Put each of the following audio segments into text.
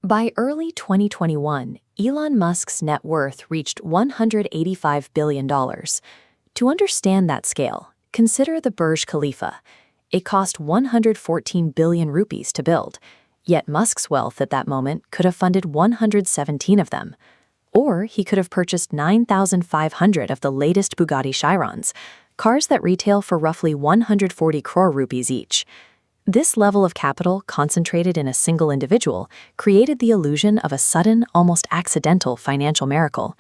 By early 2021, Elon Musk's net worth reached $185 billion. To understand that scale, consider the Burj Khalifa. It cost 114 billion rupees to build, yet Musk's wealth at that moment could have funded 117 of them. Or he could have purchased 9,500 of the latest Bugatti Chirons, cars that retail for roughly 140 crore rupees each. This level of capital concentrated in a single individual created the illusion of a sudden, almost accidental financial miracle.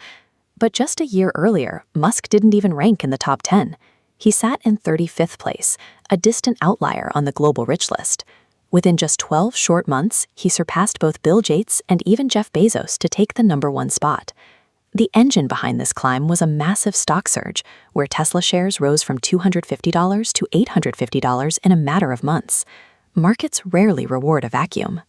But just a year earlier, Musk didn't even rank in the top 10. He sat in 35th place, a distant outlier on the global rich list. Within just 12 short months, he surpassed both Bill Gates and even Jeff Bezos to take the #1 spot. The engine behind this climb was a massive stock surge, where Tesla shares rose from $250 to $850 in a matter of months. Markets rarely reward a vacuum.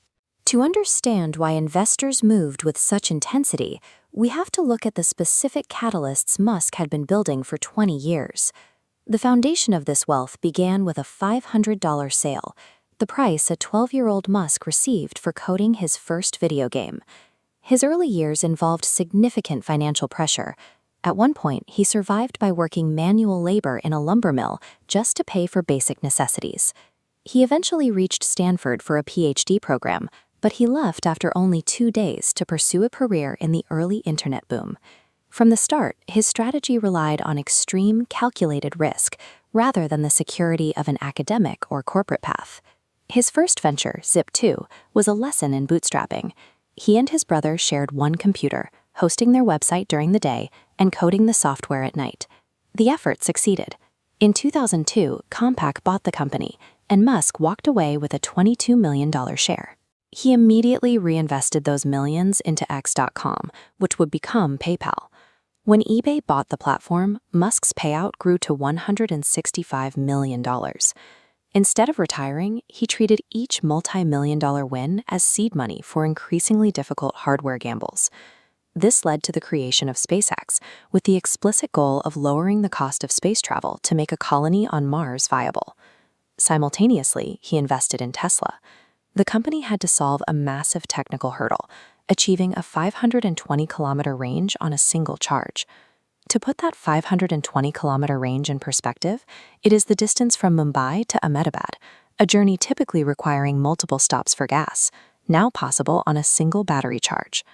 To understand why investors moved with such intensity, we have to look at the specific catalysts Musk had been building for 20 years. The foundation of this wealth began with a $500 sale, the price a 12-year-old Musk received for coding his first video game. His early years involved significant financial pressure. At one point, he survived by working manual labor in a lumber mill just to pay for basic necessities. He eventually reached Stanford for a PhD program, but he left after only 2 days to pursue a career in the early internet boom. From the start, his strategy relied on extreme, calculated risk rather than the security of an academic or corporate path. His first venture, Zip2, was a lesson in bootstrapping. He and his brother shared one computer, hosting their website during the day and coding the software at night. The effort succeeded. In 2002, Compaq bought the company, and Musk walked away with a $22 million share. He immediately reinvested those millions into X.com, which would become PayPal. When eBay bought the platform, Musk's payout grew to $165 million. Instead of retiring, he treated each multi-million-dollar win as seed money for increasingly difficult hardware gambles. This led to the creation of SpaceX, with the explicit goal of lowering the cost of space travel to make a colony on Mars viable. Simultaneously, he invested in Tesla. The company had to solve a massive technical hurdle, achieving a 520-kilometer range on a single charge. To put that 520-kilometer range in perspective, it is the distance from Mumbai to Ahmedabad, a journey typically requiring multiple stops for gas, now possible on a single battery charge.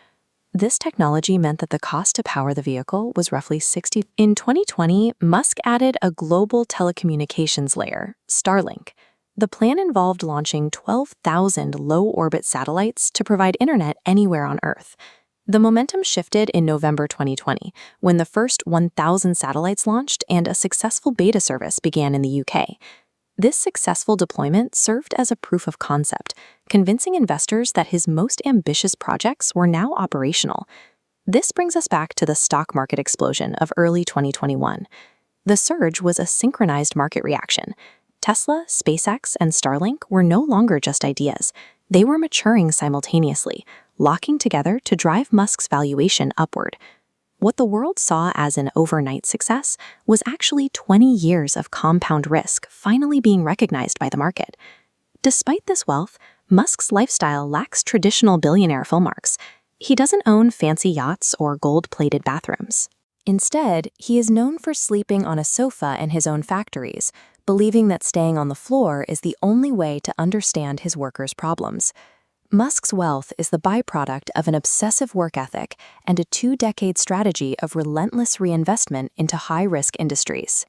This technology meant that the cost to power the vehicle was roughly $60. In 2020, Musk added a global telecommunications layer, Starlink. The plan involved launching 12,000 low-orbit satellites to provide internet anywhere on Earth. The momentum shifted in November 2020, when the first 1,000 satellites launched and a successful beta service began in the UK. This successful deployment served as a proof of concept, convincing investors that his most ambitious projects were now operational. This brings us back to the stock market explosion of early 2021. The surge was a synchronized market reaction. Tesla, SpaceX, and Starlink were no longer just ideas. They were maturing simultaneously, locking together to drive Musk's valuation upward. What the world saw as an overnight success was actually 20 years of compound risk finally being recognized by the market. Despite this wealth, Musk's lifestyle lacks traditional billionaire hallmarks. He doesn't own fancy yachts or gold-plated bathrooms. Instead, he is known for sleeping on a sofa in his own factories, believing that staying on the floor is the only way to understand his workers' problems. Musk's wealth is the byproduct of an obsessive work ethic and a 2-decade strategy of relentless reinvestment into high-risk industries.